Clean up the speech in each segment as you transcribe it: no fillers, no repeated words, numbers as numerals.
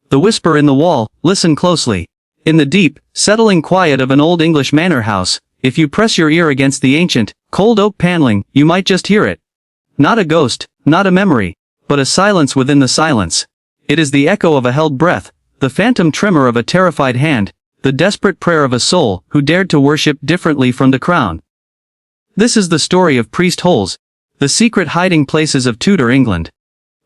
The whisper in the wall, listen closely. In the deep, settling quiet of an old English manor house, if you press your ear against the ancient, cold oak paneling, you might just hear it. Not a ghost, not a memory, but a silence within the silence. It is the echo of a held breath, the phantom tremor of a terrified hand, the desperate prayer of a soul who dared to worship differently from the crown. This is the story of priest holes, the secret hiding places of Tudor England.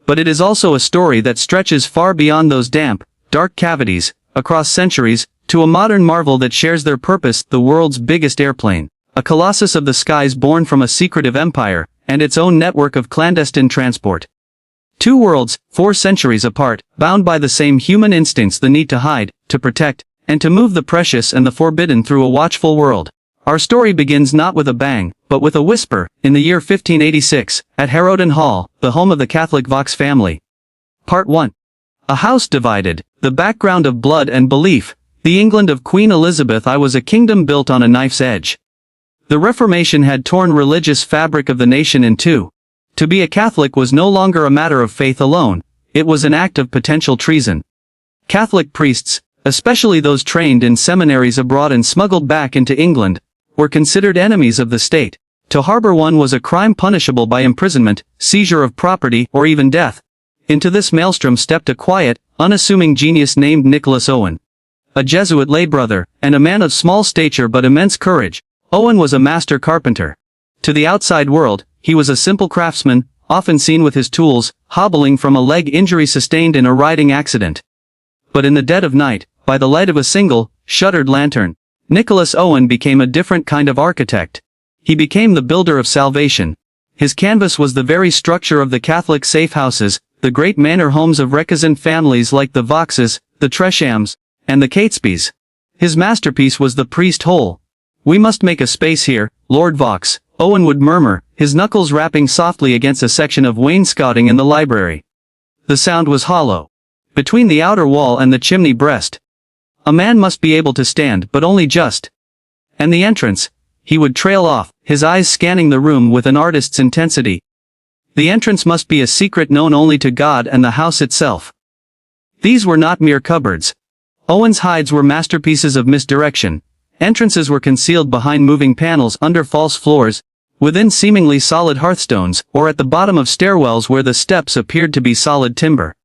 But it is also a story that stretches far beyond those damp, dark cavities, across centuries, to a modern marvel that shares their purpose, the world's biggest airplane, a colossus of the skies born from a secretive empire, and its own network of clandestine transport. Two worlds, 4 centuries apart, bound by the same human instincts, the need to hide, to protect, and to move the precious and the forbidden through a watchful world. Our story begins not with a bang, but with a whisper, in the year 1586, at Harrowden Hall, the home of the Catholic Vaux family. Part 1. A house divided, the background of blood and belief, the England of Queen Elizabeth I was a kingdom built on a knife's edge. The Reformation had torn religious fabric of the nation in two. To be a Catholic was no longer a matter of faith alone, it was an act of potential treason. Catholic priests, especially those trained in seminaries abroad and smuggled back into England, were considered enemies of the state. To harbor one was a crime punishable by imprisonment, seizure of property, or even death. Into this maelstrom stepped a quiet, unassuming genius named Nicholas Owen. A Jesuit lay brother, and a man of small stature but immense courage, Owen was a master carpenter. To the outside world, he was a simple craftsman, often seen with his tools, hobbling from a leg injury sustained in a riding accident. But in the dead of night, by the light of a single, shuttered lantern, Nicholas Owen became a different kind of architect. He became the builder of salvation. His canvas was the very structure of the Catholic safe houses, the great manor homes of recusant families like the Vauxes, the Treshams, and the Catesbys. His masterpiece was the priest hole. "We must make a space here, Lord Vaux," Owen would murmur, his knuckles rapping softly against a section of wainscoting in the library. The sound was hollow. Between the outer wall and the chimney breast, a man must be able to stand, but only just. And the entrance, he would trail off, his eyes scanning the room with an artist's intensity. The entrance must be a secret known only to God and the house itself. These were not mere cupboards. Owen's hides were masterpieces of misdirection. Entrances were concealed behind moving panels under false floors, within seemingly solid hearthstones, or at the bottom of stairwells where the steps appeared to be solid timber.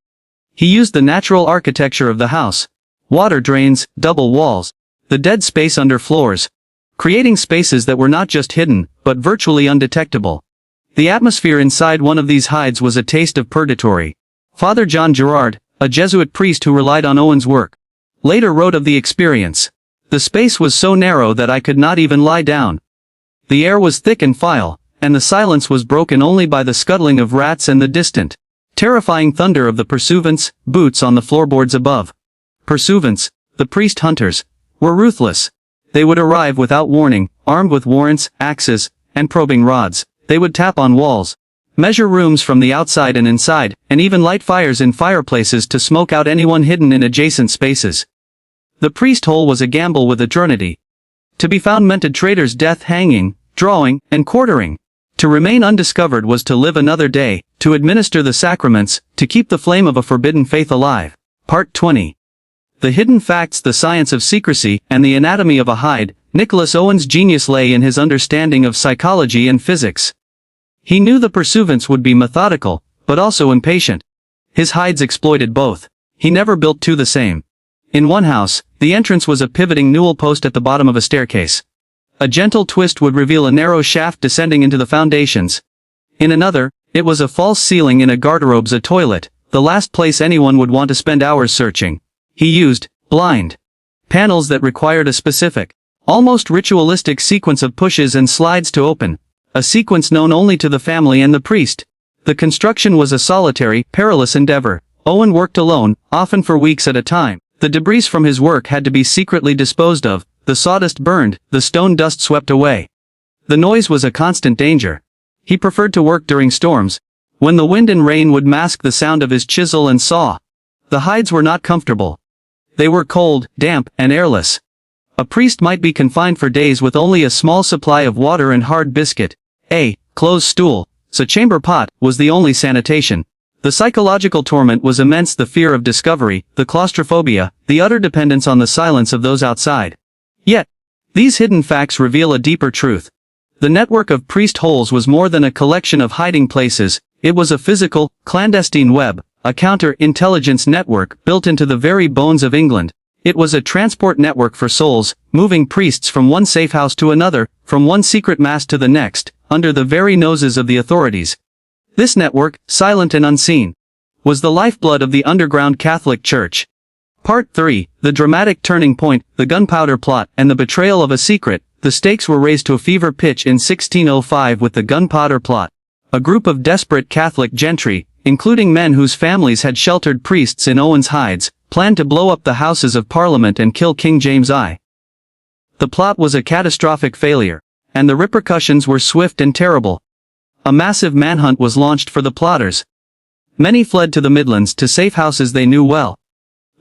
He used the natural architecture of the house. Water drains, double walls, the dead space under floors, creating spaces that were not just hidden, but virtually undetectable. The atmosphere inside one of these hides was a taste of purgatory. Father John Gerard, a Jesuit priest who relied on Owen's work, later wrote of the experience. "The space was so narrow that I could not even lie down. The air was thick and foul, and the silence was broken only by the scuttling of rats and the distant, terrifying thunder of the pursuivants' boots on the floorboards above." Pursuivants, the priest hunters, were ruthless. They would arrive without warning, armed with warrants, axes, and probing rods. They would tap on walls, measure rooms from the outside and inside, and even light fires in fireplaces to smoke out anyone hidden in adjacent spaces. The priest hole was a gamble with eternity. To be found meant a traitor's death, hanging, drawing, and quartering. To remain undiscovered was to live another day, to administer the sacraments, to keep the flame of a forbidden faith alive. Part 20. The hidden facts, the science of secrecy, and the anatomy of a hide. Nicholas Owen's genius lay in his understanding of psychology and physics. He knew the pursuivants would be methodical, but also impatient. His hides exploited both. He never built two the same. In one house, the entrance was a pivoting newel post at the bottom of a staircase. A gentle twist would reveal a narrow shaft descending into the foundations. In another, it was a false ceiling in a garderobe's a toilet, the last place anyone would want to spend hours searching. He used blind panels that required a specific, almost ritualistic sequence of pushes and slides to open, a sequence known only to the family and the priest. The construction was a solitary, perilous endeavor. Owen worked alone, often for weeks at a time. The debris from his work had to be secretly disposed of, the sawdust burned, the stone dust swept away. The noise was a constant danger. He preferred to work during storms, when the wind and rain would mask the sound of his chisel and saw. The hides were not comfortable. They were cold, damp, and airless. A priest might be confined for days with only a small supply of water and hard biscuit. A closed stool, so chamber pot, was the only sanitation. The psychological torment was immense: the fear of discovery, the claustrophobia, the utter dependence on the silence of those outside. Yet, these hidden facts reveal a deeper truth. The network of priest holes was more than a collection of hiding places, it was a physical, clandestine web, a counter-intelligence network built into the very bones of England. It was a transport network for souls, moving priests from one safe house to another, from one secret mass to the next, under the very noses of the authorities. This network, silent and unseen, was the lifeblood of the underground Catholic Church. Part 3, the dramatic turning point, the gunpowder plot, and the betrayal of a secret. The stakes were raised to a fever pitch in 1605 with the gunpowder plot. A group of desperate Catholic gentry, including men whose families had sheltered priests in Owen's hides, planned to blow up the Houses of Parliament and kill King James I. The plot was a catastrophic failure, and the repercussions were swift and terrible. A massive manhunt was launched for the plotters. Many fled to the Midlands to safe houses they knew well.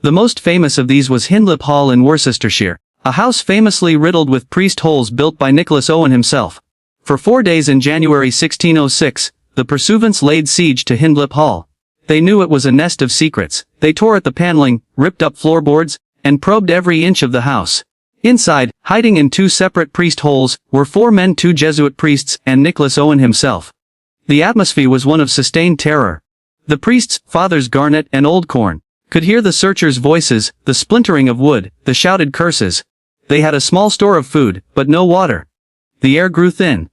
The most famous of these was Hindlip Hall in Worcestershire, a house famously riddled with priest holes built by Nicholas Owen himself. For 4 days in January 1606, the pursuivants laid siege to Hindlip Hall. They knew it was a nest of secrets. They tore at the paneling, ripped up floorboards, and probed every inch of the house. Inside, hiding in 2 separate priest holes, were 4 men, 2 Jesuit priests, and Nicholas Owen himself. The atmosphere was one of sustained terror. The priests, Fathers Garnet and Oldcorn, could hear the searchers' voices, the splintering of wood, the shouted curses. They had a small store of food, but no water. The air grew thin.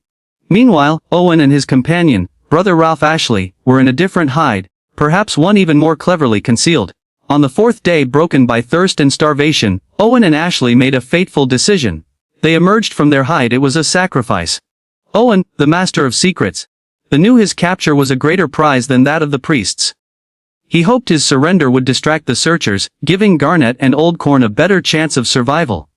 Meanwhile, Owen and his companion, Brother Ralph Ashley, were in a different hide, perhaps one even more cleverly concealed. On the 4th day, broken by thirst and starvation, Owen and Ashley made a fateful decision. They emerged from their hide. It was a sacrifice. Owen, the master of secrets, knew his capture was a greater prize than that of the priests. He hoped his surrender would distract the searchers, giving Garnet and Oldcorn a better chance of survival.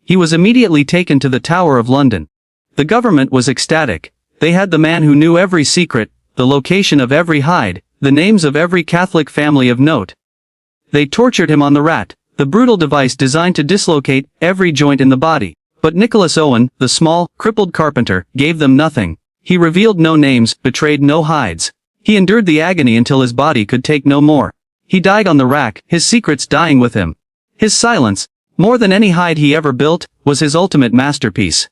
He was immediately taken to the Tower of London. The government was ecstatic. They had the man who knew every secret, the location of every hide, the names of every Catholic family of note. They tortured him on the rat, the brutal device designed to dislocate every joint in the body. But Nicholas Owen, the small, crippled carpenter, gave them nothing. He revealed no names, betrayed no hides. He endured the agony until his body could take no more. He died on the rack, his secrets dying with him. His silence, more than any hide he ever built, was his ultimate masterpiece.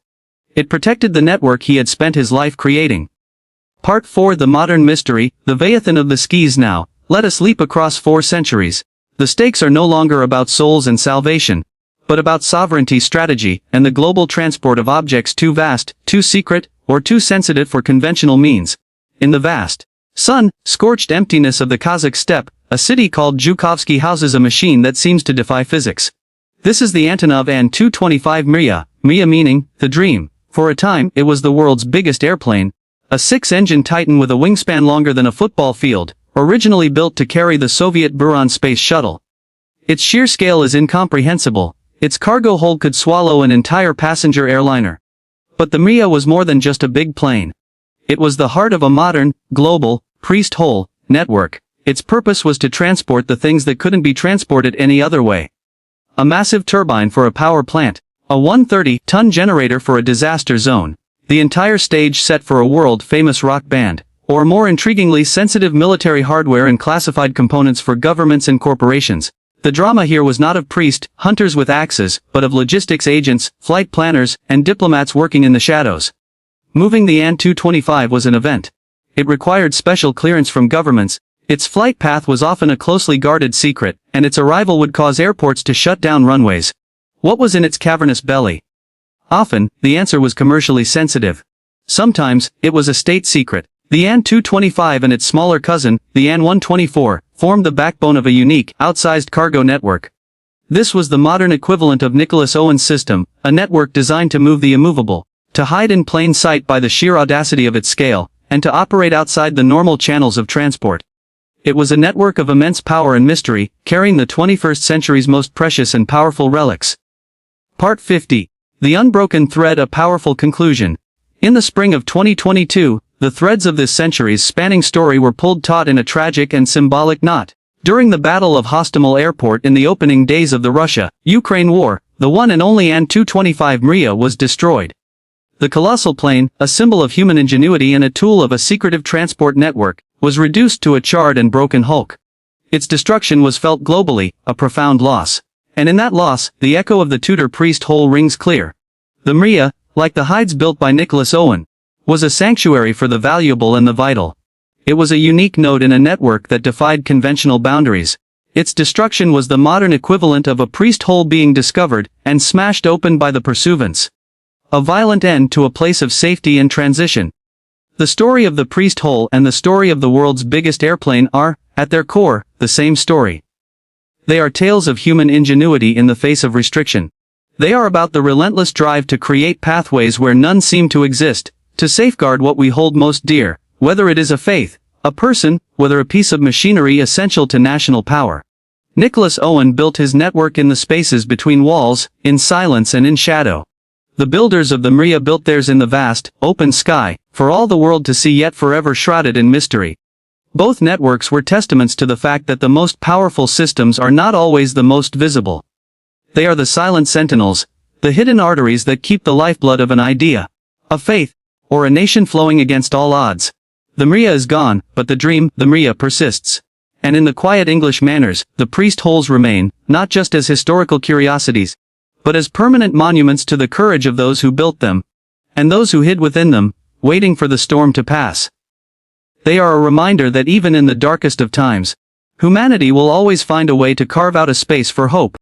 It protected the network he had spent his life creating. Part 4, the modern mystery, the Leviathan of the Skis. Now, let us leap across 4 centuries. The stakes are no longer about souls and salvation, but about sovereignty, strategy, and the global transport of objects too vast, too secret, or too sensitive for conventional means. In the vast, sun-scorched emptiness of the Kazakh steppe, a city called Zhukovsky houses a machine that seems to defy physics. This is the Antonov An-225 Mriya, Mriya meaning, the dream. For a time, it was the world's biggest airplane, a 6-engine Titan with a wingspan longer than a football field, originally built to carry the Soviet Buran space shuttle. Its sheer scale is incomprehensible. Its cargo hold could swallow an entire passenger airliner. But the Mriya was more than just a big plane. It was the heart of a modern, global, priest hole network. Its purpose was to transport the things that couldn't be transported any other way. A massive turbine for a power plant, a 130-ton generator for a disaster zone, the entire stage set for a world-famous rock band, or more intriguingly sensitive military hardware and classified components for governments and corporations. The drama here was not of priest hunters with axes, but of logistics agents, flight planners, and diplomats working in the shadows. Moving the An-225 was an event. It required special clearance from governments. Its flight path was often a closely guarded secret, and its arrival would cause airports to shut down runways. What was in its cavernous belly? Often, the answer was commercially sensitive. Sometimes, it was a state secret. The An-225 and its smaller cousin, the An-124, formed the backbone of a unique, outsized cargo network. This was the modern equivalent of Nicholas Owen's system, a network designed to move the immovable, to hide in plain sight by the sheer audacity of its scale, and to operate outside the normal channels of transport. It was a network of immense power and mystery, carrying the 21st century's most precious and powerful relics. Part 50. The Unbroken Thread, a powerful conclusion. In the spring of 2022, the threads of this century's spanning story were pulled taut in a tragic and symbolic knot. During the Battle of Hostomel Airport in the opening days of the Russia-Ukraine war, the one and only An-225 Mriya was destroyed. The colossal plane, a symbol of human ingenuity and a tool of a secretive transport network, was reduced to a charred and broken hulk. Its destruction was felt globally, a profound loss. And in that loss, the echo of the Tudor priest hole rings clear. The Maria, like the hides built by Nicholas Owen, was a sanctuary for the valuable and the vital. It was a unique node in a network that defied conventional boundaries. Its destruction was the modern equivalent of a priest hole being discovered and smashed open by the pursuivants. A violent end to a place of safety and transition. The story of the priest hole and the story of the world's biggest airplane are, at their core, the same story. They are tales of human ingenuity in the face of restriction. They are about the relentless drive to create pathways where none seem to exist, to safeguard what we hold most dear, whether it is a faith, a person, whether a piece of machinery essential to national power. Nicholas Owen built his network in the spaces between walls, in silence and in shadow. The builders of the Maria built theirs in the vast, open sky, for all the world to see yet forever shrouded in mystery. Both networks were testaments to the fact that the most powerful systems are not always the most visible. They are the silent sentinels, the hidden arteries that keep the lifeblood of an idea, a faith, or a nation flowing against all odds. The Maria is gone, but the dream, the Maria, persists. And in the quiet English manors, the priest holes remain, not just as historical curiosities, but as permanent monuments to the courage of those who built them, and those who hid within them, waiting for the storm to pass. They are a reminder that even in the darkest of times, humanity will always find a way to carve out a space for hope,